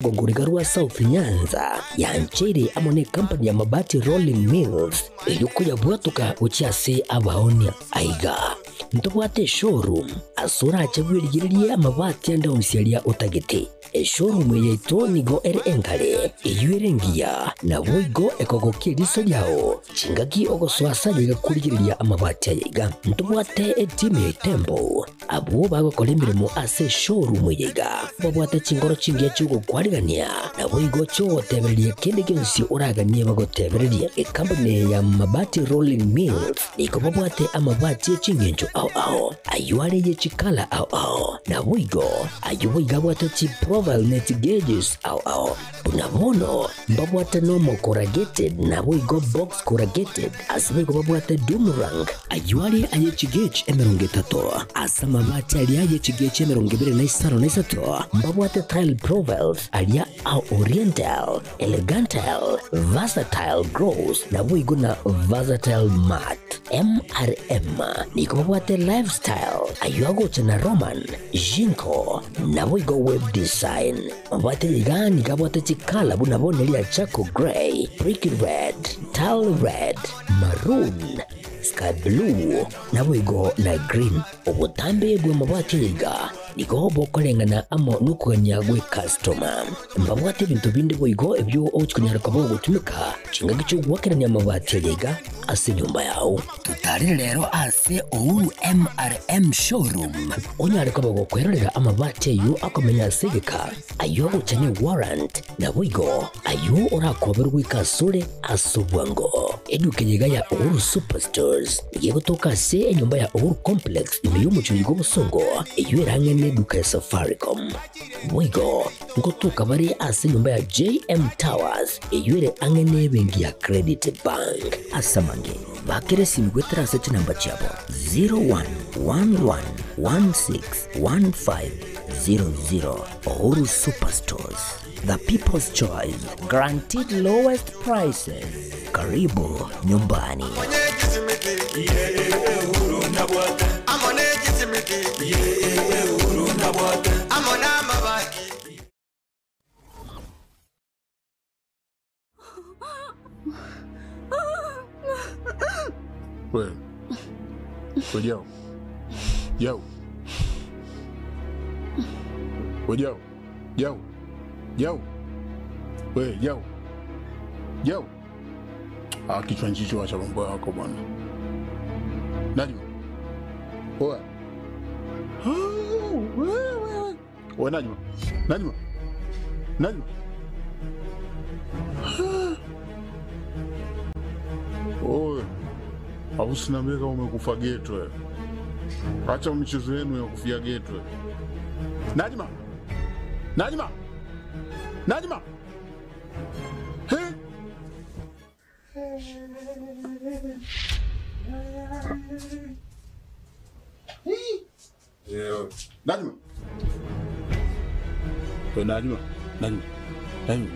gongorigarua South Nyanza ya nchiri amone company ya mabati Rolling Mills yuko ya bwatuka uchiase abaonia aiga ntobwate showroom asura achagwirigirie amabati anda onsialia utagete showroom yeto nigo enkale eyuerengia na boigo ekogokiriso yao chingaki ogoswasa yiga kurigiriria amabati yiga ntobwate etime tembo abo bagokora imirimo ase showroom yiga babwate chingoro chingia chugo kwarigania na boigo cyo tebererie kende gensi uraganie bagotebererie company ya mabati Rolling Mills niko babwate amabati chingenjo ao ayuare ye chikala ao na boigo ayuiga bwate chi profile net gauges ao unabono babwate normal corrugated na boigo box corrugated asibigo babwate Dumarang ayuare aye chigage emerongetato asama mabati ali aye chigage emerongibere na isaro na isato babwate tile profiles alia au oriental elegantal versatile gross na boigo na versatile mat MRM niko babwate lifestyle ayuago chana Roman Jinko na boigo web design babwate yigani kabwate chikala bunabone lia Chaco Grey, Brick Red, Tile Red, Maroon, Sky Blue na boigo na green obutambe bwe mabwate yiga niko bokolengana amo nukuganya gwe customer mbabwate bintu bindi boigo ebyo ochikunyara kwabo gutumika chinga gicho gwakeranya mabwate yiga ase nyumba yao tutari rero ase Ouru MRM showroom onyare kwabo gukwerera amabwate yu akomenya segeka ayo uchanye warrant na boigo ayo orakoberwa ikasure asubwango eduke yiga ya Ouru Superstores yego toka se enyumba ya Ouru Complex imeyumu chuyigo busongo eyuerangene duka ya Safaricom boigo ngotoka bari ase nyumba ya JM Towers eyuere angene bengi ya Credit Bank asamange bakere simgwetera seti namba chabo 0111161500 Ouru Superstores, the people's choice, guaranteed lowest prices. Karibu nyumbani. Well, yo. Yo. Well, yo. Yo. Yo. Well, yo. Yo. Kichwa njicho wacha mambo yako bwana. Najma. Oa. Oa Najma. Najma. Najma. Oa. Hausina mega umekufa geto. Acha michezo yenu ya kufia geto. Najma. Najma. Najma. Yeah. Najma. Najma. Najma. Najma.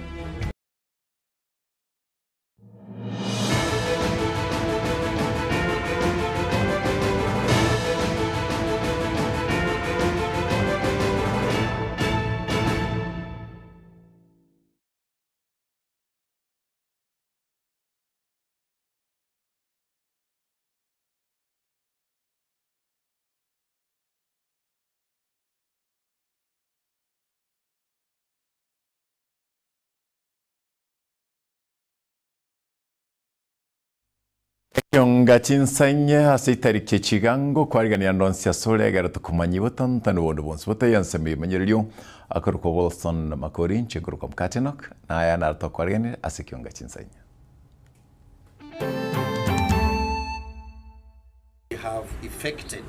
Kyonga chinsanya asitari kechigango kwarigania ndonsia sole garatu kumanyi botan tanu wondo bons bote yansemi manyelio akaruko Wilson Makori chegruko mkatenok na aya narto kwarigania asikyonga chinsanya. We have effected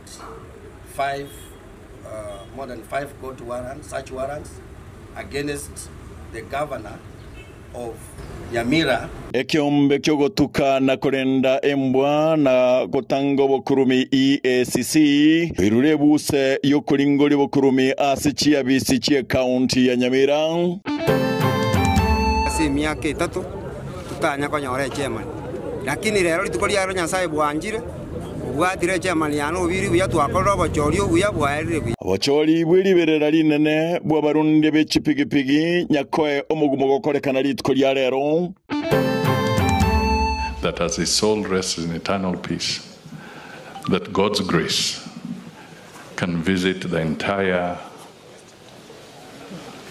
more than 5 court warrants, search warrants against the governor of Nyamira. Ekiombe kyogotuka na kurenda embwa na gotango bokurumi EACC birure buse yokuringoli bokurumi asichia bisichie county ya Nyamira. Asi miaka 3 tutanya kwa nyore chairman lakini lero litukolia ro nyasaye bwanjire bwatire chairman yano biri buya twakorora bochorio buya bwaerire buya bochori bwiriberera rinene bwa barundi b'echipigipigi nyakoe omugumo gokorekana ritko lya rero that as his soul rests in eternal peace, that God's grace can visit the entire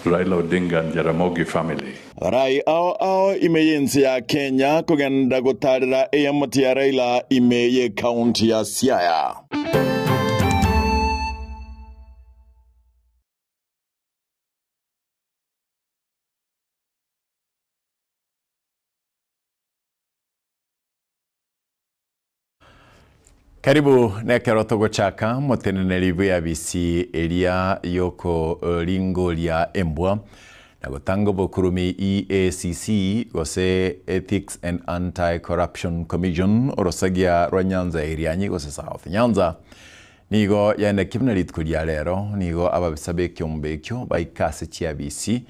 Raila Odinga and Jaramogi family. Rai ao imeyenzi ya Kenya kugenda gutarira AMT ya Raila imeye kaunti ya Siaya. Karibu nekero togochaka moteneneri bwa bisi elia yoko lingo lya embwa na gotango bokurumi EACC gose Ethics and Anti-Corruption Commission orosagia rwa Nyanza irianyi gose South Nyanza nigo yane kibna litkulia lero nigo ababisabe kyombekyo baikase chia bisi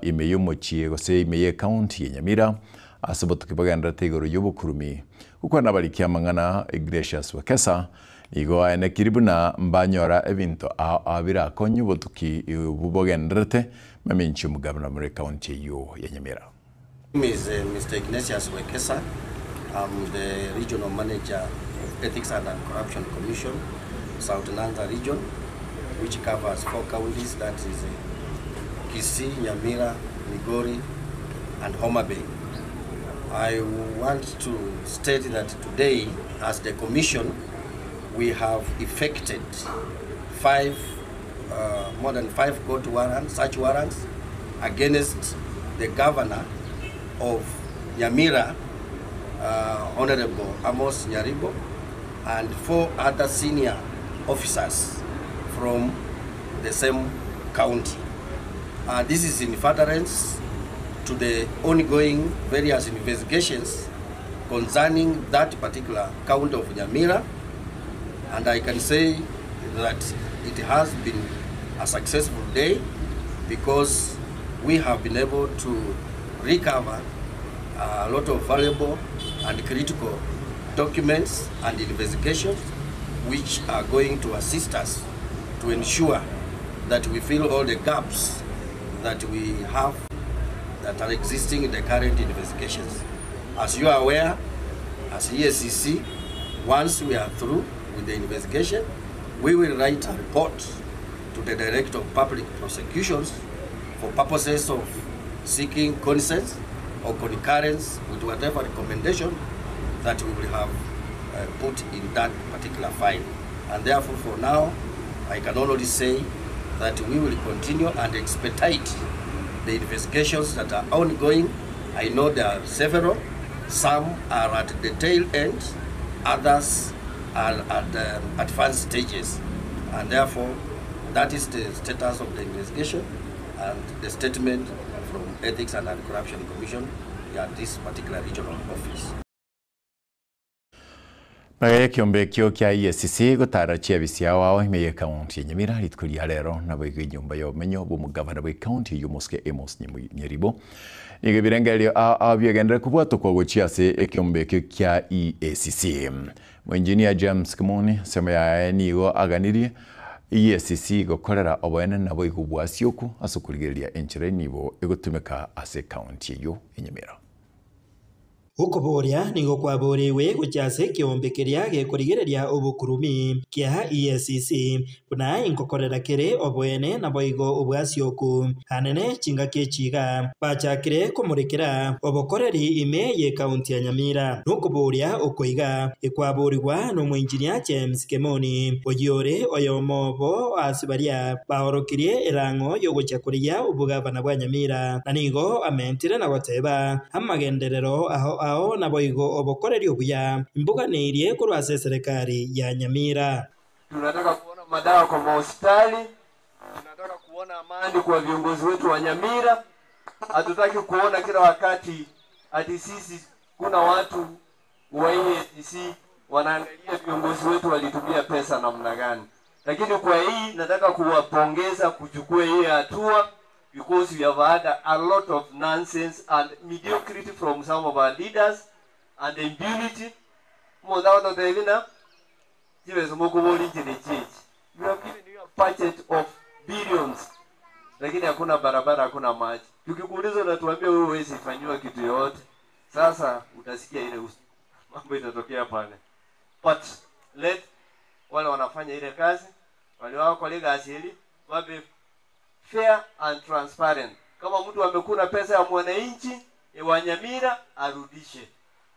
imeyo mochie gose imeye county Nyamira asoboto kibaganda tegoro yobukurumi uko nabalikia mangana Iglesias Wekesa igo ene kiribuna mbanyora evinto abira konyu botuki bubogendrete maminchi mugabana muri county yo ya Nyamira. Is Mr. Ignatius Wekesa. I'm the regional manager of Ethics and Corruption Commission, South Nyanza region, which covers 4 counties, that is Kisii, Nyamira, Migori, and Homa Bay. I want to state that today, as the Commission, we have effected more than 5 court warrants, search warrants, against the governor of Nyamira, Honorable Amos Nyaribo, and 4 other senior officers from the same county. This is in furtherance to the ongoing various investigations concerning that particular county of Nyamira, and I can say that it has been a successful day because we have been able to recover a lot of valuable and critical documents and investigations which are going to assist us to ensure that we fill all the gaps that we have that are existing in the current investigations. As you are aware, as EACC, once we are through with the investigation, we will write a report to the Director of Public Prosecutions for purposes of seeking consent or concurrence with whatever recommendation that we will have put in that particular file. And therefore, for now, I can only say that we will continue and expedite the investigations that are ongoing. I know there are several. Some are at the tail end, others are at advanced stages. And therefore, that is the status of the investigation and the statement from Ethics and Anti-Corruption Commission at this particular regional office. Magaya kiombekyo kia EACC gutara chia bisia wao imeye county ya Nyamira litkulia lero na bwege nyumba ya umenyo bumugavana bwe county yumoske Amos Nyaribo nige birengelio abigendera kubwato kwa gochia se ekiombekyo kia EACC mu engineer James Kimoni sema ya nigo aganirie EACC gokorera obwene nabo igubwasyoku asukuligeria enchire nibo egotumeka ase county yo Nyamira. Ukoboria nigo kwaboriwe guchase kiombekeria gekorigereria obukurumi kia EACC buna inkokorera kere obwene na boigo obwasyoku hanene chinga kechiga bachakire kumurekera obokoreri ime ye county ya Nyamira nukoboria okoiga ekwaboriwa no engineer James Kimoni oyiore oyomobo asibaria baorokirie erango yogochakoria obugavana bwa Nyamira na nigo amentire na goteba amagenderero ao na boigo obokoreri obuya imbuga neirie kurwase serikali ya Nyamira. Tunataka kuona madawa kwa hospitali, tunataka kuona amani kwa viongozi wetu wa Nyamira. Hatutaki kuona kila wakati ati sisi kuna watu wa EACC wanaangalia viongozi wetu walitumia pesa namna gani. Lakini kwa hii nataka kuwapongeza kuchukua hii hatua because we have had a lot of nonsense and mediocrity from some of our leaders and impunity. Modao tevina chibesa mokuboli chini chichi. You have given you a budget of billions. Lakini hakuna barabara, hakuna maji. Tukikuuliza unatuambia wewe huwezi fanywa kitu yote. Sasa utasikia ile mambo itatokea pale. But let wale wanafanya ile kazi, wale wao kwa legacy hili wabe fair and transparent. Kama mtu amekuna pesa ya mwananchi wa Nyamira arudishe.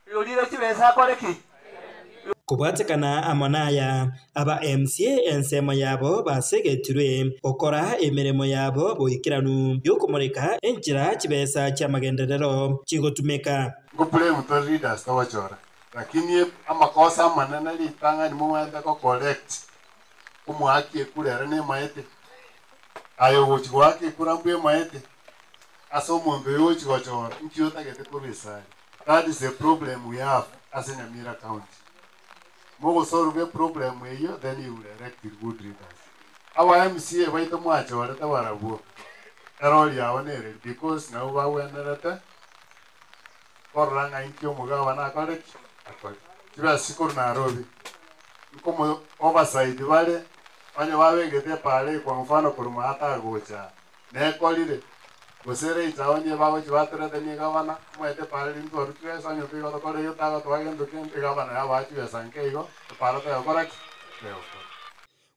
Hiyo lile chibesa akoreki. Kubatikana amonaya aba MCA ensemo yabo basegetirwe okora emiremo yabo boikiranu yokumurika enjira chibesa chamagenderero chigotumeka ngopule muto leaders tawachora lakini amakosa manana litanga ni mwenda ko correct umwaki kurera ne maete ayo wochwake kurambwe maete aso mombe yochwachora nkiota gete kubisa. That is the problem we have as in Nyamira County. More solve a problem where you then you will elect good leaders. Our MCA wait a much or at our work. Because now we are another or Ranga in Kyomugawana college. You are Sikurna Robi. You come overside the valley on your way get a pale, Confano Kurmata Gocha. Ne quality. Gosere itaoni bago chivatera teni gavana mwete pale into request on your pigo to kore yota to again to ken gavana ya wachi esanke igo para te correct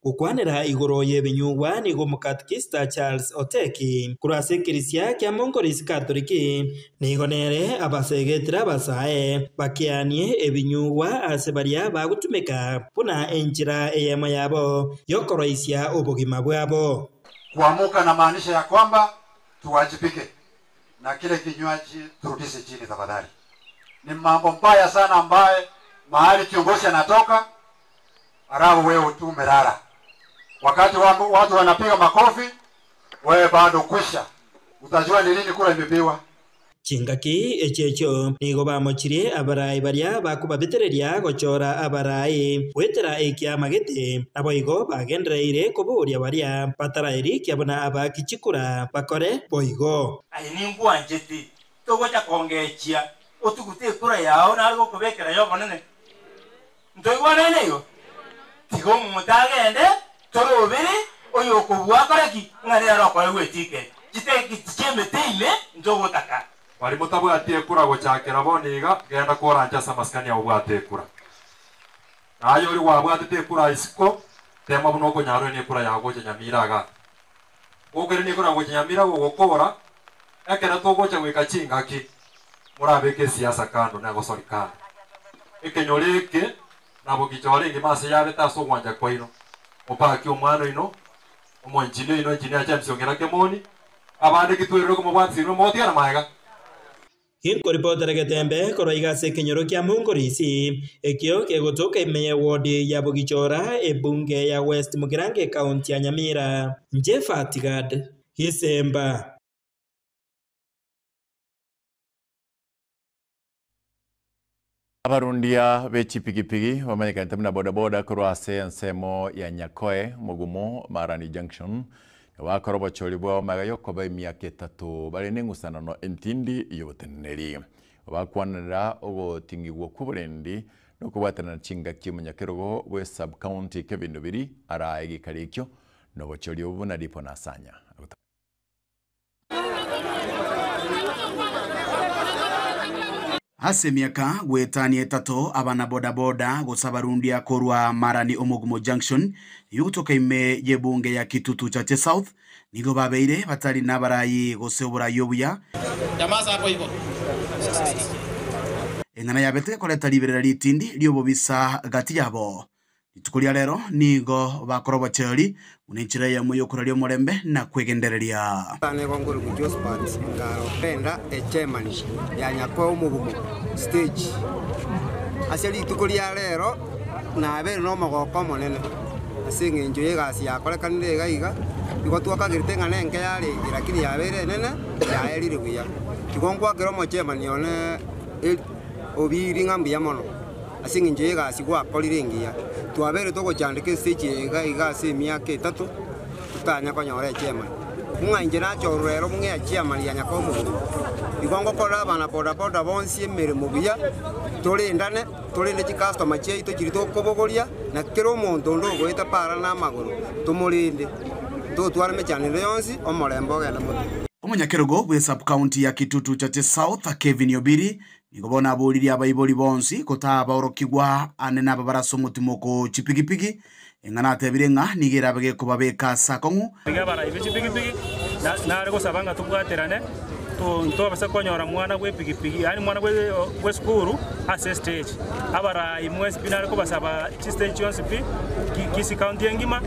Kukwanira igoro yebinyugwa nigo mukatkista Charles Oteki kurasekirisia kya Mongolisi Katoliki nigonere abasegetira basae bakianie ebinyugwa asebaria bagutumika puna enjira eyema yabo yokoroisia obugima bwabo. Kuamuka na maanisha ya kwamba tuwajibike na kile kinywaji turudishe chini tafadhali. Ni mambo mbaya sana ambaye mahali kiongozi anatoka arao wewe tu umelala. Wakati watu wanapiga makofi wewe bado kwisha. Utajua ni lini kula imebiwa. Chingaki echecho nigo bamochirie abarai baria bakubabitereria gochora abarai wetera ekia magete aboigo bagendereire kuburia baria patarairi kiabona abakichikura bakore boigo ayiningu anjeti togocha kongechia otugute kura yao nalgo kubekera yo bonene ntoigwana neyo tigo mutagende torobere oyo kubwa koreki ngare ro kwa wetike jiteki chemete ndogotaka wali mutabu atie kura gochakera boniga genda koranja samaskania ubwate kura ayo ri wabwate kura isiko tema buno ko nyaro ni kura yago Nyamira ga ogere ni kura go Nyamira go gokora ekera to gocha gwika chingaki murabeke siasa kando na gosorikana ekenyoreke nabo kichore ngi mase yabe taso gwanja kwaino opaki omwana ino omonjine ino engineer James ongera kemoni abande kitwerero ko mubwatsiro motiara maega. Hinko reporter Getembe koroiga se kenyoro kya Mongolisi ekyo kegotoka imeye wodi ya Bogichora ebunge ya West Mugirange County ya Nyamira. Jeff Atigad Hisemba. Abarundia bechipigipigi wamanyika na bodaboda kurwase nsemo ya Nyakoe mugumo Marani Junction wakorobo cholibwa magayoko ba myaka 3 bari n'ingusana entindi yoteneri bakwanira ogo tingigwo kuburendi no kubatana chinga kimunyakerogo we sub county Kevin Biri ara egikarikyo no bocholi obuna dipo nasanya Hase miaka gwetani 3 abana bodaboda gusabarundia korwa Marani Omugumo Junction yutoka ime yebunge ya Kitutu Chache South nigo babeire batari nabarayi gosebura yobuya Jamasa hapo hivyo engana yabete koleta liberera litindi lyobo bisa gati yabo itukulia lero nigo bakorobo cheli unenchira ya moyo kuralio morembe na kwegendereria ane konguru ku Jospat ngaro penda chairman ya Nyakoe Omugumo stage aseli itukulia lero na abere no magoko monene asinge njoye gasi yakorekanire gaiga iko twakagirite ngane nke yari lakini yabere nene ya erire buya kigongwa kero mo chairman yone obiri ngambi ya mono asinge njoye gasi gwa kolire ngia twabere to gochandike stage gaiga se miaka 3 tutanya konyore chairman mung'anje nachorero mung'ea chairman ya Nyakomo igongo kora bana boda bonsi emirimo buya tulindane tulinde customer chaitu kiri tokobogoria na kero omonto ndogoita para na maguru tumulinde tutwara mechaniro yonsi omorembo genda muti Omunyakerogo bwe sub county ya Kitutu Chache South Kevin Obiri nigobona aboliri abaiboli bonsi kotaba orokigwa anena babaraso mutimoko chipigipigi engana tebirenga nigera bage kubabeka sakongu bigabara ibipigipigi na ariko sabanga tubwaterane to basa konyora mwana we pigipigi yani mwana we skuru ase stage abara imwes binare ko basaba chi stage yonsi pi kisi county engima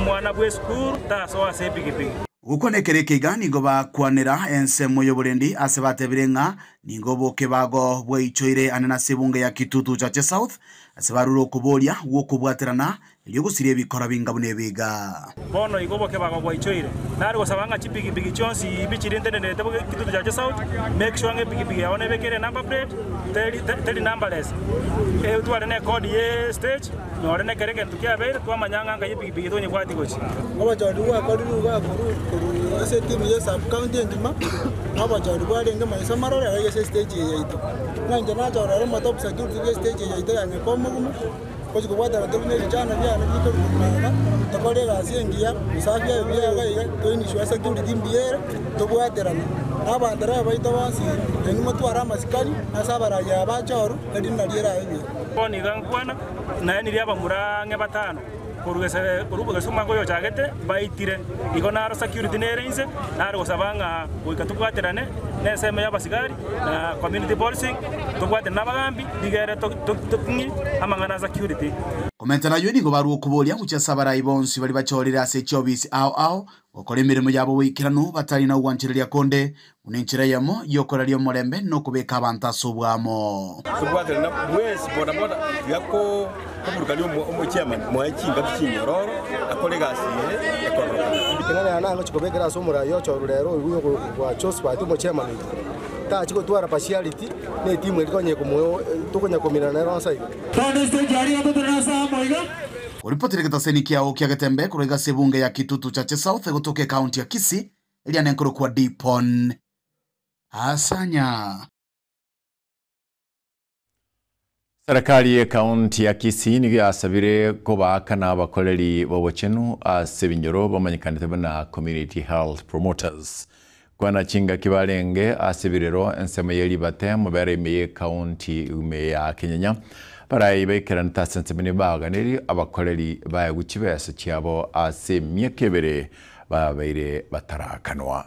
mwana we skuru ta so ase pigipigi ukonekereke gani goba kwanera ensemo yoburendi ase batebirenga ningobo kebago bweichoire anena sebunga ya Kitutu Chache South ase baruro kubolia wokubwaterana eliyogusire bikora bingabune biga bono igobo kebago bweichoire nari gosabanga chipigipigi chonsi bichirinde nende tebo Kitutu Chache South make sure nge pigipigi yaone bekere number plate teli numberless twale ne code ye stage nore ne kereke tukia beire twamanyanga nga yipigipigi tonye kwati gochi abajodi wa koduru wa kuru ese team ye sub county ngima abajodi wa lenge maisa marora ya stage ye ito nanje na jora mo top security stage ye ito ya Nyakomo gumu kozi kubwata tebine jana bya na bito kumana tokole gasengia usafia bya ga to ni shwa security mbiere tobwaterana abandara baito basi engimo twara masikali asabara ya bachoru edina liera ibi oni gangwana na ni ria bamurange batano kurubuga suma goyo chagete baitire igona security nereinse nari gosabanga goikatubwaterane neseme ya basigari na community policing tubwate nabagambi digere tokungi amangana security komenta nayo ni gobaru kubolia muchasabara ibonsi bali bachorera ase chobisi ao okore mirimo yabo wikirano batari na uwanchireria konde uninchira yamo yokora lyo morembe no kubeka abantaso bwamo tubwate na bwes boda yako kuburuka lyo chairman mwachinga tuchinyororo akore gasi ikengana na ngo chikobekera somura yo chorurero uyo kwa chospa tumo chairman ta chiko twara partiality ne timu ilikonye kumoyo tukonya komina na ronsa iko tonde stage ari abo tunasa moiga Uripotire kitaseni kiao kia Getembe kurega sebunge ya Kitutu Chache South gutoke county ya Kisii ili anenkoro kwa Dipon Asanya. Serikali ya kaunti ya Kisii ni yasabire kubaka na abakoreri b'obuchenu ase binyoro bamanyikanite na community health promoters kwana chinga kibalenge asibirero ensemo yeli bate mubere ime county ume ya Kenya barayi bekeranta sensemene baganeri abakoreri baye guchibese cyabo ase myekebere babaire batarakanwa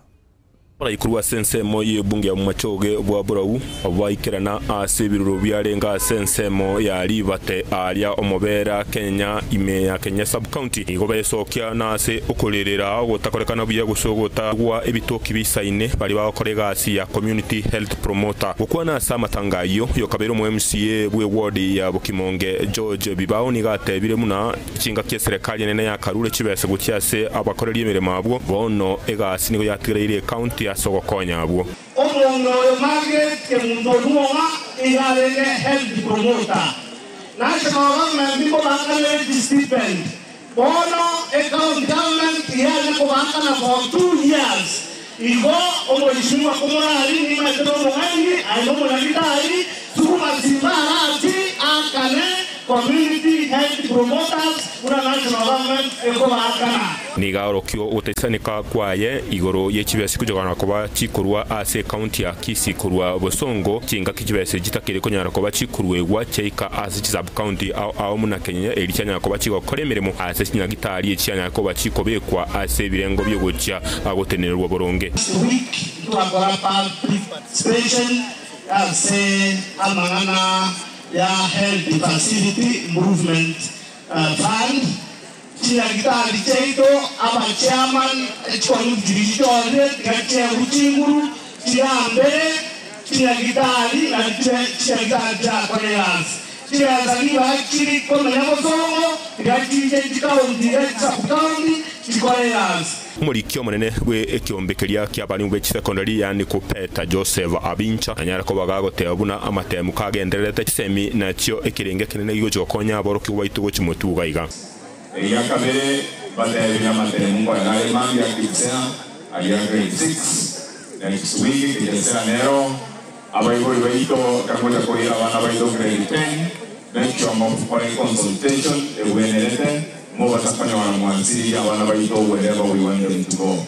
Ikurwa sensemo y'ebunge ya mumachoge bwa burawu abayikerana ase biruro byarenga sensemo ya libate alia omobera Kenya ime ya Kenya sub county igobe sokya nase okolerera gotakorekana bya gusogota gwa ebitoki bisaine bali bakorega asi ya community health promoter gukwana samatangayo yokabero mu MCA bwe ward ya Bukimonge George Bibaoni gate bire muna kinga kye serikali nene ya Karure kibese gucyase abakorera emirimo abo bono egasi nigo yatirire county sogokonya abo omuntu Margaret ke muntu ruwa igalenge health promoter national government biko bakale stipend bono government yale ko bakana for 2 years igo omolishimwa kumurali ni matero mwangi ayo mulalitari tuma zibarati akane community health promoters una national government eko bakana nigarokyo utesanika kwaye igoro yekibese kujogana kuba chikurwa ase county ya Kisii kurwa Bosongo kinga kibese gitakere konyara kuba chikurwe wa cheika ase sub county au muna Kenya elicyanya kuba chigokora emirimo ase kinyagitari ecyanya kuba chikobekwa ase birengo byo gucya agotenerwa boronge special ase amangana ya health facility improvement fund Tia gitari cheito aba chairman kwa mjirishore katia uchinguru tia mbele tia gitari na tia gitari ja kwa yas tia zaliwa chiri kwa nyamosongo tia jikao ndiye sakaundi kwa yas Murikyo munene gwe ekyombekeria kyabani mu secondary yani ko Peter Joseph Abincha anyara ko bagagote abuna amatemu kagenderete kisemi nakyo ekirenge kinene gigo konya aboroki waitugo kimotuga iga ya kabere bale ya matere mungu na imani ya kitsena agia grade 6 next week kijasera nero abaiko ibaito kamoja koira wana baito grade 10 make sure for consultation ewenelete mo batafanya wana mwanzili ya wana baito wherever we want them to go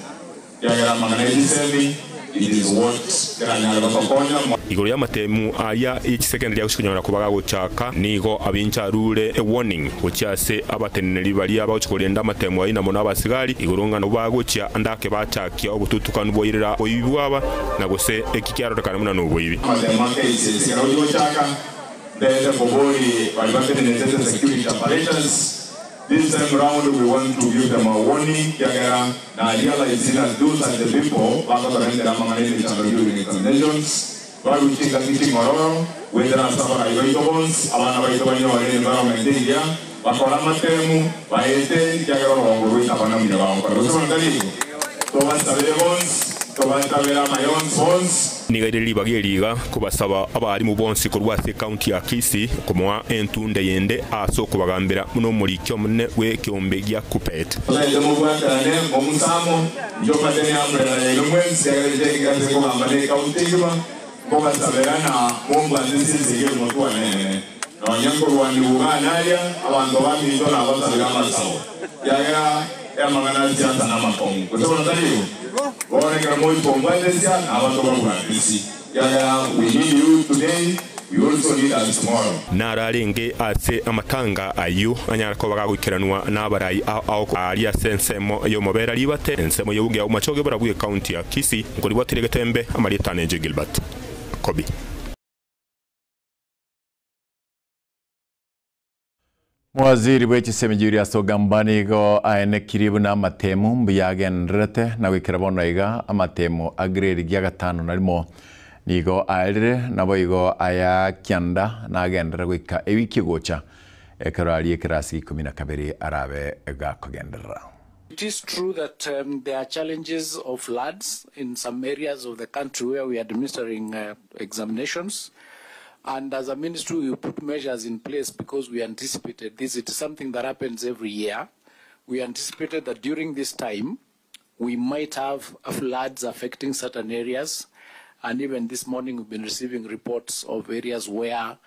yagira maganaji semi it is what kana bakonya iguru ya matemu aya each secondary yakushikunyana kubaga guchaka nigo abincarure a warning gucyase abateneri bali abakukolenda matemu ayina mona abasigari igurunga no bagucya andake bacakia obututukanu boyirira oyibwaba nagose ekikyarotaka muna no boyibi matemu akese sigaro guchaka the bobori bali bateneri security apparatus. This time around, we want to give them a warning. Yagera, na realize that those are the people who are going to be during examinations. But we think that meeting tomorrow, whether I'm suffering by bonds, abana by the environment area, bakora matemu, baete, yagera rongo with abana mirabango. Pero eso no te digo. Tomas tabere bonds, tomas tabera mayon bonds. Nigairiri bagiriga kubasaba abari mu bonsi kurwase county ya Kisii kumwa entunde yende aso kubagambira muno muri kyo mune we kyombe gya kupet Ole mu bwatane omusamo njo patene ambrela lelo mwensi yageje kigaze ko ambale county ba ko basaberana momba nzinzi yero mutwa nene no nyango rwandi uganalia abantu bami ndo na basabira masawo yagera ya magana tianta na makongo kutoka ndaliyo Orenga moi pombandesia abantu bagwandisi yaga we need you today we also need us tomorrow nararenge ase amatanga ayo anyarako bagagukiranwa n'abarayi aho ari sensemo yo mobera libate ensemo yo bugya umachoge barabuye county ya Kisii ngori baterege tembe amaritane je Gilbert Kobi Mwaziri w'ekisemi juri asogambani go aene kiribu na amatemu mbiyagenrete na wikirabono iga amatemu agreri gya gatano narimo nigo aire nabo igo aya kyanda na agendera gwika ewiki gocha ekarali ekrasi 12 arabe gakogendera. It is true that there are challenges of floods in some areas of the country where we are administering examinations. And as a ministry, we put measures in place because we anticipated this. It is something that happens every year. We anticipated that during this time, we might have floods affecting certain areas. And even this morning, we've been receiving reports of areas where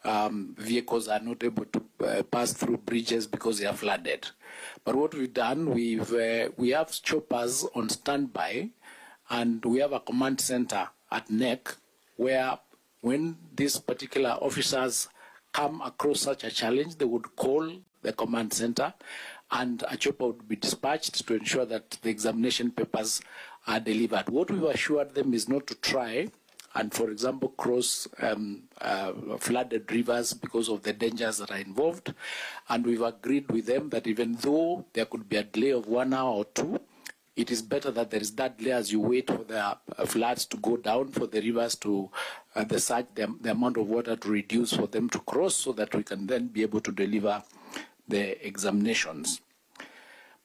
vehicles are not able to pass through bridges because they are flooded. But what we've done, we have choppers on standby, and we have a command center at NEC where when these particular officers come across such a challenge, they would call the command center and a chopper would be dispatched to ensure that the examination papers are delivered. What we've assured them is not to try and, for example, cross flooded rivers because of the dangers that are involved. And we've agreed with them that even though there could be a delay of 1 hour or 2, it is better that there is that delay as you wait for the floods to go down, for the rivers to, the amount of water to reduce for them to cross so that we can then be able to deliver the examinations.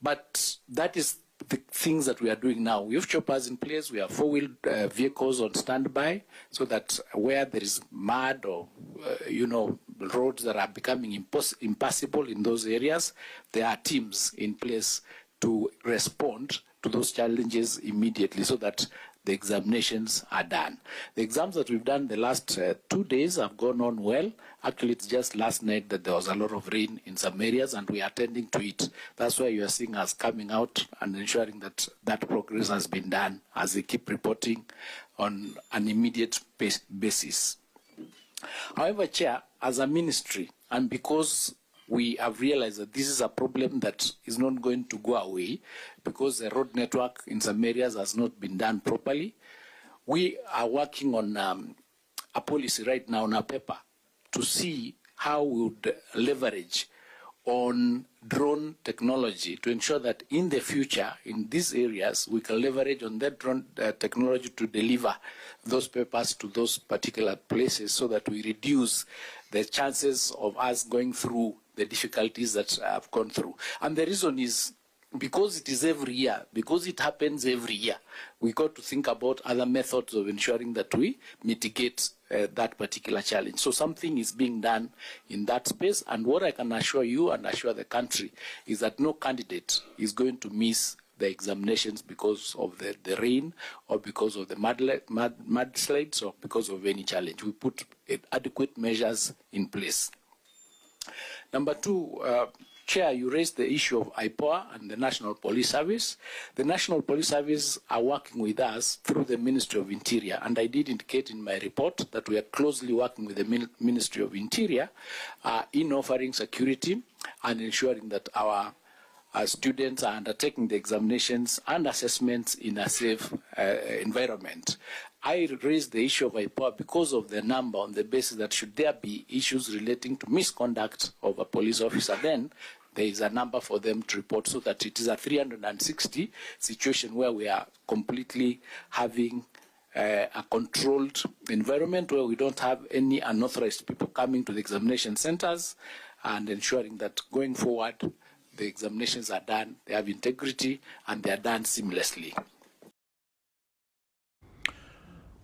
But that is the things that we are doing now. We have choppers in place, we have four-wheel vehicles on standby so that where there is mud or, roads that are becoming impassable in those areas, there are teams in place to respond to those challenges immediately so that the examinations are done. The exams that we've done the last 2 days have gone on well. Actually, it's just last night that there was a lot of rain in some areas and we are attending to it. That's why you are seeing us coming out and ensuring that that progress has been done as they keep reporting on an immediate basis. However, Chair, as a ministry, and because we have realized that this is a problem that is not going to go away because the road network in some areas has not been done properly. We are working on a policy right now on a paper to see how we would leverage on drone technology to ensure that in the future, in these areas, we can leverage on that drone technology to deliver those papers to those particular places so that we reduce the chances of us going through the difficulties that I've gone through. And the reason is because it is every year, because it happens every year, we got to think about other methods of ensuring that we mitigate that particular challenge. So something is being done in that space, and what I can assure you and assure the country is that no candidate is going to miss the examinations because of the rain or because of the mudslides or because of any challenge. We put adequate measures in place. Number two, Chair, you raised the issue of IPOA and the National Police Service. The National Police Service are working with us through the Ministry of Interior, and I did indicate in my report that we are closely working with the Ministry of Interior in offering security and ensuring that our students are undertaking the examinations and assessments in a safe environment. I raised the issue of IPOA because of the number, on the basis that should there be issues relating to misconduct of a police officer, then there is a number for them to report, so that it is a 360 situation where we are completely having a controlled environment where we don't have any unauthorized people coming to the examination centers, and ensuring that going forward the examinations are done, they have integrity, and they are done seamlessly.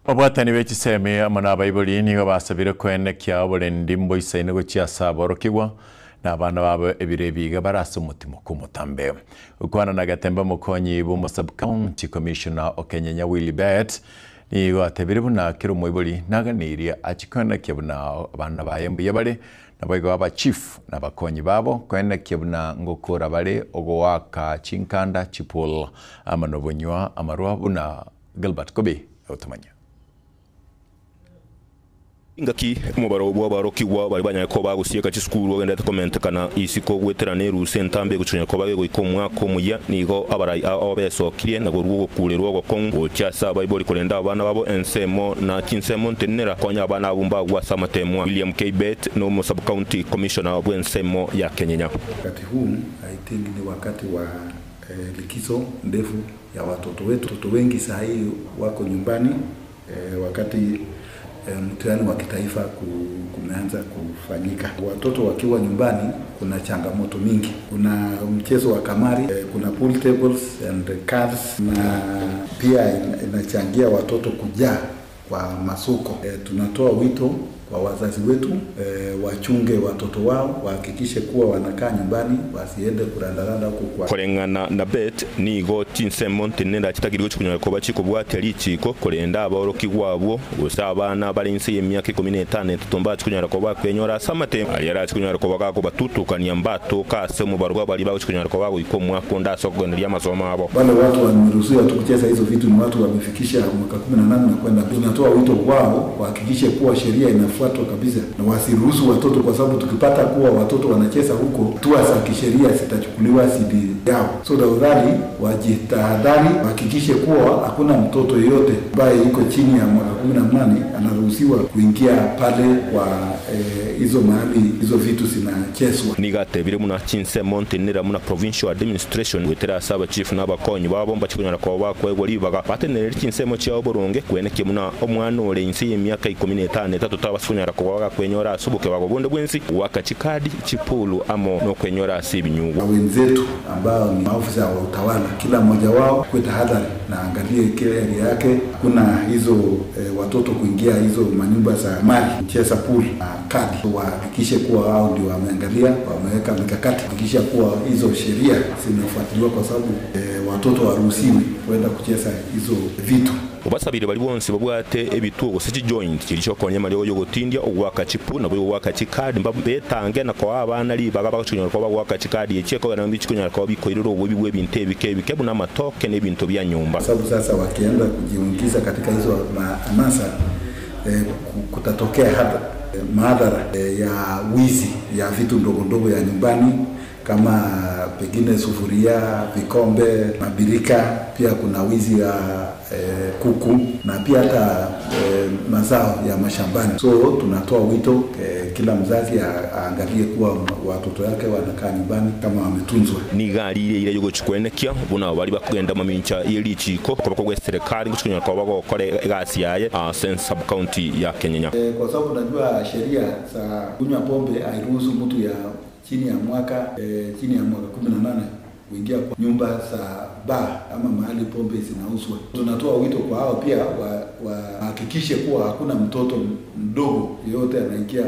Obwatani wechiseme amana baibuli nigo basabire kwene kya bolendi mboise nego chia saboro kiwa na abana babo ebirebiga barasa umutima kumutambe ukwana na gatemba mukonyi bu sub county commissioner Okenyenya Willy Bet nigo atebire buna kiro moibuli naganiria achikwana kyabuna abana bayembuye bale nabayigo aba chief nabakonyi babo kwene kyabuna ngokora bale ogowaka chinkanda chipul amanobonywa amarwa buna Gilbert Kobe utamanya ingaki mubaro bwa barokiwa bari banyako bagusieka cy'skuru wenda comment kana isiko gweterane ruse ntambe gucunya ko bagego ikomwa ko muya nigo abarai abeso kirie na gorugo kurerwa go kongo cyasa bayibori kolenda abana babo ensemo na kinsemo ntenera konya abana abumba gwa samatemwa William K. Bet no Sub County Commissioner wa ensemo ya Kenya. Wakati huu I think ni wakati wa likizo ndefu ya watoto wetu. Watoto wengi saa hii wako nyumbani wakati mtihani wa kitaifa kumeanza kufanyika. Watoto wakiwa nyumbani kuna changamoto mingi. Kuna mchezo wa kamari, kuna pool tables and cards, na pia inachangia watoto kujaa kwa masoko. Tunatoa wito kwa wazazi wetu wachunge watoto wao, wahakikishe kuwa wanakaa nyumbani, wasiende kurandaranda huko kwa korengana na Bet nigo tinsemo ntenera kitagirwe cy'ikunywa ko baciko bwateri ciko korenda aboroki gwabo gusabana barinse y'emyaka 15 tutomba cy'ikunywa ko bakwenyora samate yara cy'ikunywa ko bagako batutukania mbato kase mu barwa bari bawo cy'ikunywa ko bago ikomwa konda sokogenda ya masomo abo. Wale watu wameruhusiwa tu kucheza hizo vitu ni watu wamefikisha mwaka 18 na kwenda. Tunatoa wito wao wahakikishe kuwa sheria inafuatwa kabisa na wasiruhusu watoto, kwa sababu tukipata kuwa watoto wanacheza huko, hatua za kisheria zitachukuliwa dhidi yao. So tafadhali wajitahadhari, wahakikishe kuwa hakuna mtoto yeyote ambaye yuko chini ya mwaka 18 anaruhusiwa kuingia pale kwa hizo mahali hizo vitu zinachezwa. Nigatebire muna Chinsemo ntenera muna provincial administration wetera saba chief n'abakonyi babo mbachikunyara ko bakwe libaga batenera Chinsemo cya boronge kweneke muna omwana ole insi y'emyaka 15 tatutabasunyara ko baga kwenyora asubuke bago bonde bwensi wakachikadi chipulu amo no kwenyora asibinyugo. Wenzetu ambao ni maafisa wa utawala, kila mmoja wao kwa tahadhari na angalie kile yake, kuna hizo watoto kuingia hizo manyumba za mali cheza pool na kadi, wahakikishe kuwa hao ndio wameangalia, wameweka mikakati kuhakikisha kuwa hizo sheria zinafuatiliwa, kwa sababu watoto waruhusiwi kwenda kucheza hizo vitu. Ubasabire bali bonse babwate ebitugo siki joint kiricho konyema lyo yogotindia ogwaka chipu na bwo waka chikadi mbabu betange na kwa abana li baga bachunyora kwa waka chikadi yecheko na mbichi kunyara kwa bikoiriro obubi bwebinte bikebike buna matoke nebintu bya nyumba. Sababu sasa wakienda kujiungiza katika hizo anasa kutatokea hata madhara ya wizi ya vitu ndogo ndogo ya nyumbani, kama pengine sufuria, vikombe, mabirika. Pia kuna wizi ya kuku na pia hata mazao ya mashambani. So tunatoa wito kila mzazi aangalie kuwa watoto yake wanakaa nyumbani kama wametunzwa. Ni gari ile yugo chikwenekia buna bali bakugenda mu mincha yeli chiko kwa kwa serikali guchunya kwa bago kore gasi yaye Sub County ya Kenya. Kwa sababu unajua sheria za kunywa pombe hairuhusu mtu ya chini ya mwaka 18 kuingia kwa nyumba za bar ama mahali pombe zinauzwa. Tunatoa wito kwa hao pia wahakikishe kuwa hakuna mtoto mdogo yeyote anaingia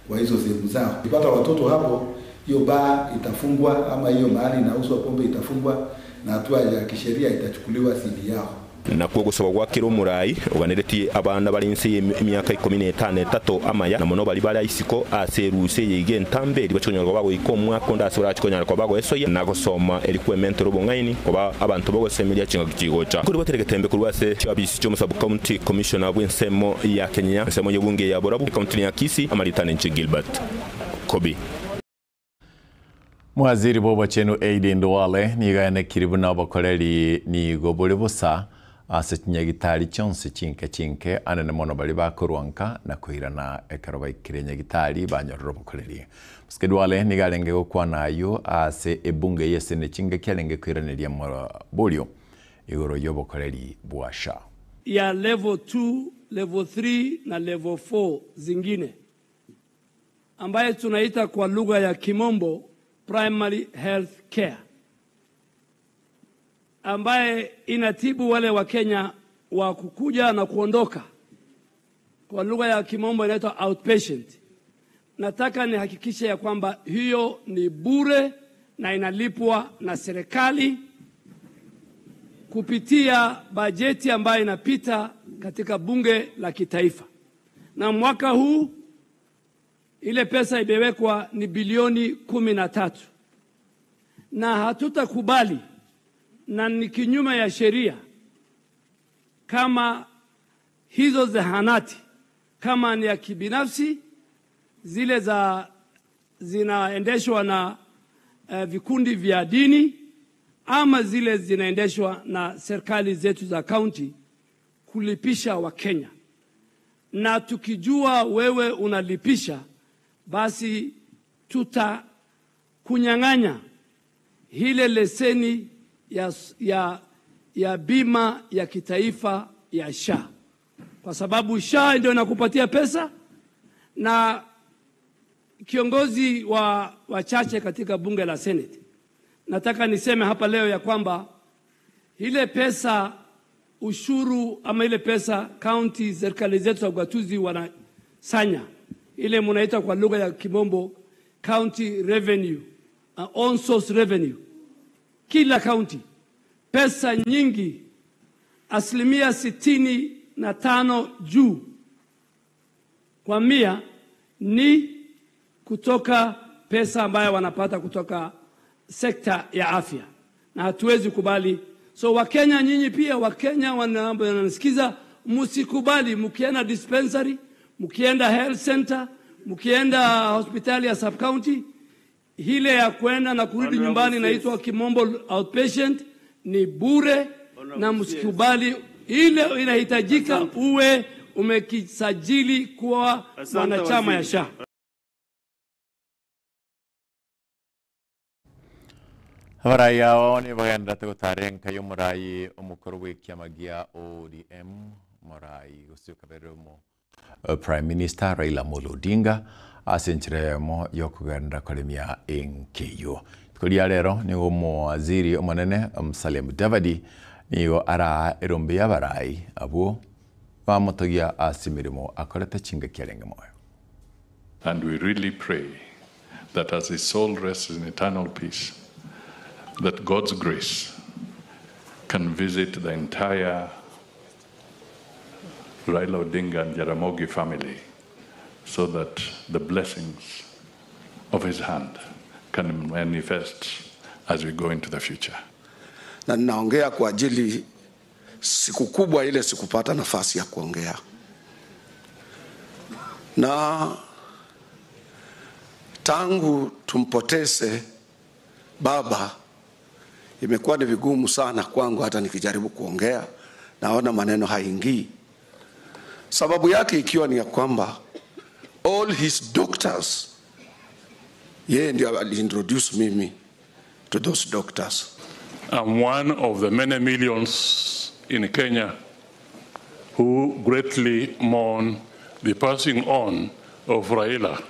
kwa hizo sehemu zao. Ukipata watoto hapo, hiyo bar itafungwa ama hiyo mahali inauzwa pombe itafungwa, na hatua ya kisheria itachukuliwa dhidi yao. Na kuo gusaba gwakira umurai uganiretie abana bari nsi emyaka 15 amaya na mono bari bari isiko aseruse yige ntambe ribachonyarwa bago ikomwa konda asura chikonyarwa bago esoye na gusoma equipment robongaini kuba abantu bago semeria chinga kigocha kuri bateregetembe kurwase chabisi cyo Sub County Commissioner bw'ensemo ya Kenya nsemo y'obunge ya Borabu county ya Kisii Amaritane nchi Gilbert Kobi. Mwaziri bobo chenu Aiden Duale nigane kiribu na bakoreri ni gobole bosa ase nyagitari chonse chinke anene mono bali bakorwanka na kuirana ekaroba ikirenya gitari banyororo bakoreri Muske Duale nigalenge gukwa nayo ase ebunge yese ne chinge kyalenge kuiraneria bolio igoro yobo bakoreri bwasha ya level 2, level 3 na level 4 zingine ambaye tunaita kwa lugha ya Kimombo primary health care, ambaye inatibu wale wa Kenya wa kukuja na kuondoka. Kwa lugha ya Kimombo inaitwa outpatient. Nataka nihakikishe ya kwamba hiyo ni bure na inalipwa na serikali kupitia bajeti ambayo inapita katika bunge la kitaifa. Na mwaka huu ile pesa imewekwa ni bilioni 13. Na hatutakubali na ni kinyume ya sheria kama hizo zahanati kama ni ya kibinafsi zile zinaendeshwa na vikundi vya dini ama zile zinaendeshwa na serikali zetu za county kulipisha wa Kenya. Na tukijua wewe unalipisha, basi tutakunyang'anya ile leseni ya bima ya kitaifa ya SHA, kwa sababu SHA ndio inakupatia pesa. Na kiongozi wa wachache katika bunge la Senate, nataka niseme hapa leo ya kwamba ile pesa ushuru ama ile pesa county serikali zetu za ugatuzi wanasanya, ile munaita kwa lugha ya Kimombo county revenue, on source revenue. Kila county pesa nyingi, 65% juu kwa 100 ni kutoka pesa ambayo wanapata kutoka sekta ya afya, na hatuwezi kubali. So Wakenya nyinyi pia, Wakenya wanasikiza, msikubali mkienda dispensary, mkienda health center, mkienda hospitali ya sub county, ile ya kwenda na kurudi nyumbani inaitwa Kimombo outpatient ni bure, na msikubali. Ile inahitajika uwe umekisajili kuwa mwanachama ya SHA. Habarai yao ni baganda tutarenka yo murai umukuru w'ikyamagia ODM murai usukaberumo Prime Minister Raila Amolo Odinga asenchiremo yokuganda kolemia enkeyo tukulia lero ni waziri omonene Musalia Mudavadi niyo ara erombe yabarai abo bamotogia asimirimo akoreta chinga kyalenge moyo. And we really pray that as his soul rests in eternal peace, that God's grace can visit the entire Raila Odinga and Jaramogi family, so that the blessings of his hand can manifest as we go into the future. Na ninaongea kwa ajili siku kubwa ile sikupata nafasi ya kuongea. Na tangu tumpoteze baba, imekuwa ni vigumu sana kwangu hata nikijaribu kuongea naona maneno haingii. Sababu yake ikiwa ni ya kwamba all his doctors, yeye ndio aliintroduce mimi to those doctors. I'm one of the many millions in Kenya who greatly mourn the passing on of Raila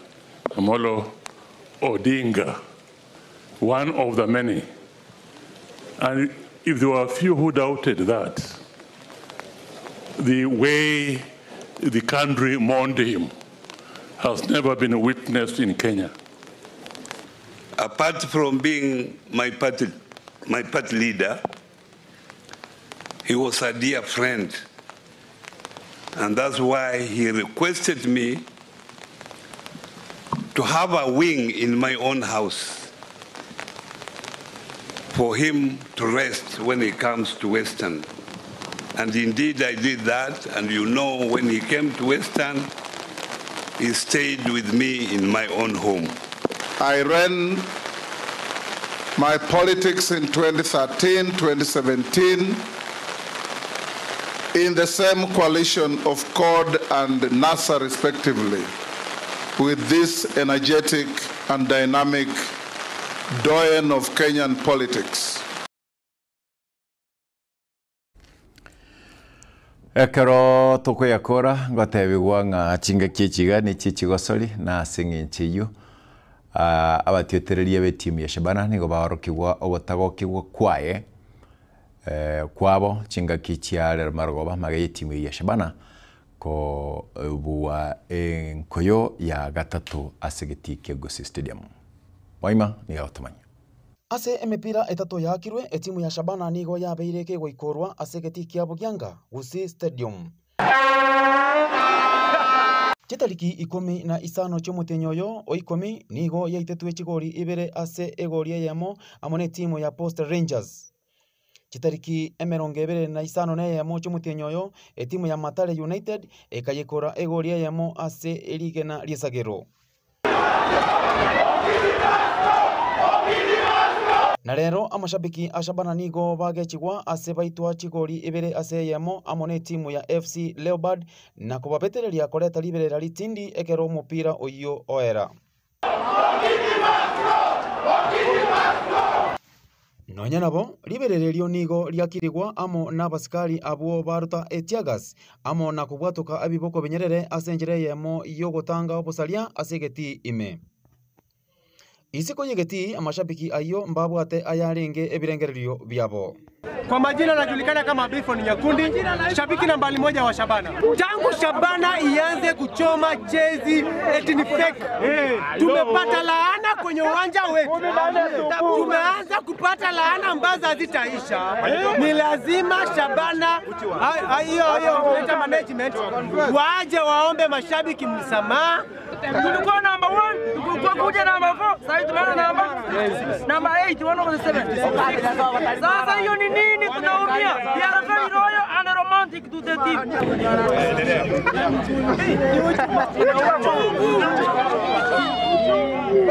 Amolo Odinga, one of the many. And if there were a few who doubted that, the way the country mourned him has never been witnessed in Kenya. Apart from being my party my party leader, he was a dear friend. And that's why he requested me to have a wing in my own house for him to rest when he comes to Western. And indeed I did that, and you know, when he came to Western, he stayed with me in my own home. I ran my politics in 2013, 2017, in the same coalition of CORD and NASA respectively, with this energetic and dynamic doyen of Kenyan politics. Ekero toko yakora ngotebigwa nga chinga kiechiga ni chichigosori na singinchiyu abatiotereria be timu ya Shabana nigo barokigwa obotagokigwa kwaye kwabo chinga kichiare marogoba magaye timu ya Shabana ko buwa enkoyo ya gatatu asegeti Kegosi Stadium. Waima ni automanya ase emipira etatu yakirwe etimu ya Shabana nigo yabeire kegwa ikorwa asegeti kia Bugyanga Gusii Stadium. Chitariki 15 cy'umutenyoyo o 10 nigo yaitetwe chigori ibere ase egoria yemo amone timu ya Post Rangers. Chitariki 25 yemo cy'umutenyoyo etimu ya Matare United ekayekora egoria yemo ase erigena Riesagero. Na rero amashabiki a Shabana nigo bagechigwa ase baitwa chigori ibere ase yemo amone timu ya FC Leopard na kubabetereria koreta liberera litindi ekero mupira oyo oera. Nonya nabo liberererio nigo liakirigwa amo nabasikari abuo baruta etiagas amo na kubwatuka abiboko benyerere ase njere yemo yogotanga obusalia asegeti ime. Isiko yegeti amashabiki ayo mbabwate ayarenge ebirengererio byabo. Kwa majina najulikana kama Bifon Nyakundi, shabiki nambari 1 wa Shabana. Tangu Shabana ianze kuchoma jezi eti ni fake. Tumepata laana kwenye uwanja wetu. Tumeanza kupata laana ambazo hazitaisha. Ni lazima Shabana hiyo management waje waombe mashabiki msamaha. Tulikuwa number 1, tulikuwa kuja number 4, sasa tunaona number 8, 1 of the 7. Sasa hiyo ni nini tunaumia? We are very loyal and romantic to the team.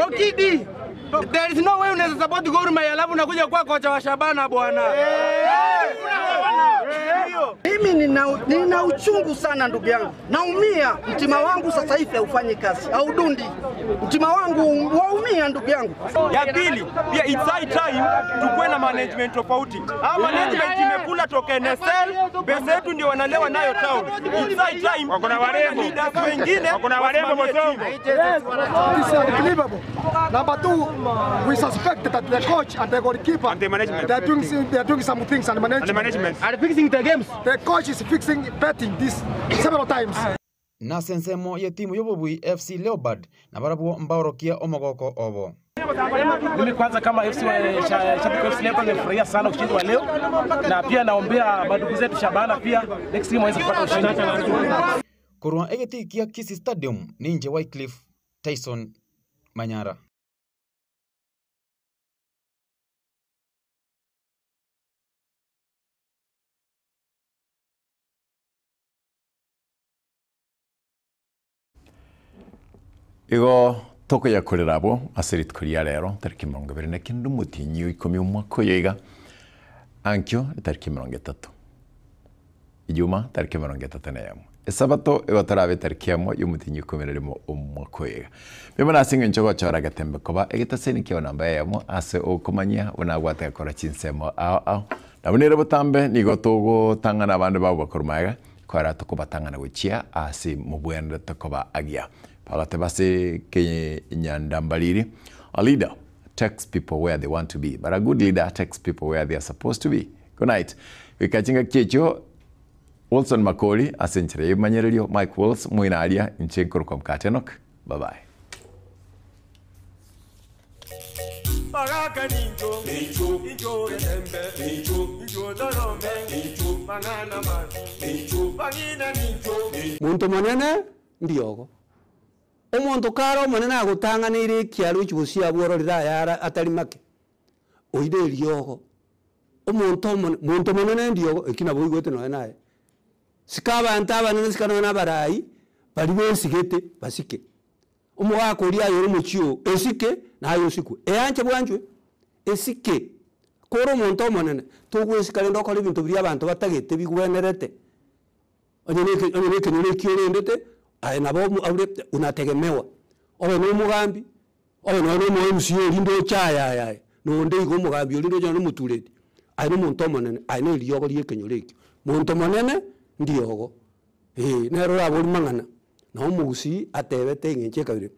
Okidi, there is no way unaweza support Gor Mahia alafu unakuja kwa kocha wa Shabana bwana. Mimi nina uchungu sana ndugu yangu. Naumia, mtima wangu sasa hivi haufanyi kazi. Haudundi. Mtima wangu waumia ndugu yangu. Ya pili, pia it's high time tukue na management tofauti. Management imekula toka NSL, pesa yetu ndio wanalewa nayo town. It's high time. Wako na warembo wengine, wako na warembo Bosongo. It's unbelievable. Number 2, we suspect that the coach and the goalkeeper and the management they are doing some things and the management are fixing the games. The coach is fixing betting this several times. Na sensemo ye timu yobobui FC Leopard na barabuo mbaorokia omogoko obo. Mimi kwanza kama shabiki FC Leopard nimefurahia sana ushindi wa leo na pia naombea madugu zetu Shabana pia next game waweze kupata ushindi. Kurwa egeti kia Kisii Stadium ninje Wycliffe Tyson Manyara. Igo toko ya kurerabo aserit kuria rero tariki 29 mutinyu 10 mwaka yega ankyo tariki 30 Ijuma tariki 30 na yamo esabato egotarabe tariki yamo yumutinyu 10 mwaka yega bimana singa nchogo chora gatembe koba egitaseni kyo namba yamo ase okomanya unagwata kora chinsemo nabonere botambe nigo togo tangana abande babo bakorumaga kwara tokobatangana guchia ase mubwende tokoba agia Palate base ke nyandambaliri. A leader takes people where they want to be, but a good leader takes people where they are supposed to be. Good night. Wikachinga checho Wilson Makori asenchire manyererio Mike Wills muinaria nchenkoro kwa mkatenok. Bye bye. Magaka ninjo, ninjo etembe, ninjo dorome, ninjo manana man, ninjo bangina ninjo. Muntu monene ndiogo. Omuntu karo monene agutanganire kiaru ichusia bworo riraya atari make. Oide riogo. Muntu monene ndiogo ekina bwigwete no naye. Sikaba ntaba nene sikana na barai, bali besigete basike. Umugakuri ayo muchio esike na ayo siku. Eyanche bwanjwe esike. Koro muntu monene tugwesikale ndokora ibintu biri abantu batagete bigwenerete. Onyeneke nikiorendete ai nabo unategemewa. Owe no mugambi, owe no MCA lindo chaya ya. No nde igo mugambi lindo jana muturete. Ai no muntu monene, ai no iliyogo liekenyoreke. Muntu monene ndiogo. Nero abo mangana. No mugusi atebete ngenche kabire.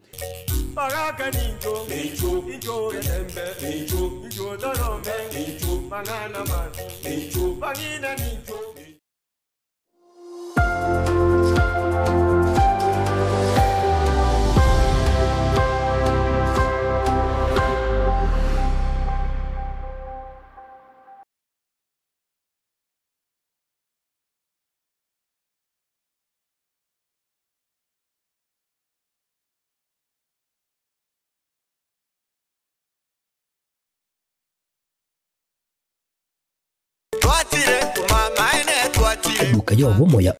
Magaka ninjo, ninjo etembe, ninjo dorome, ninjo manana man, ninjo bangina ninjo. Eduka yo bomoya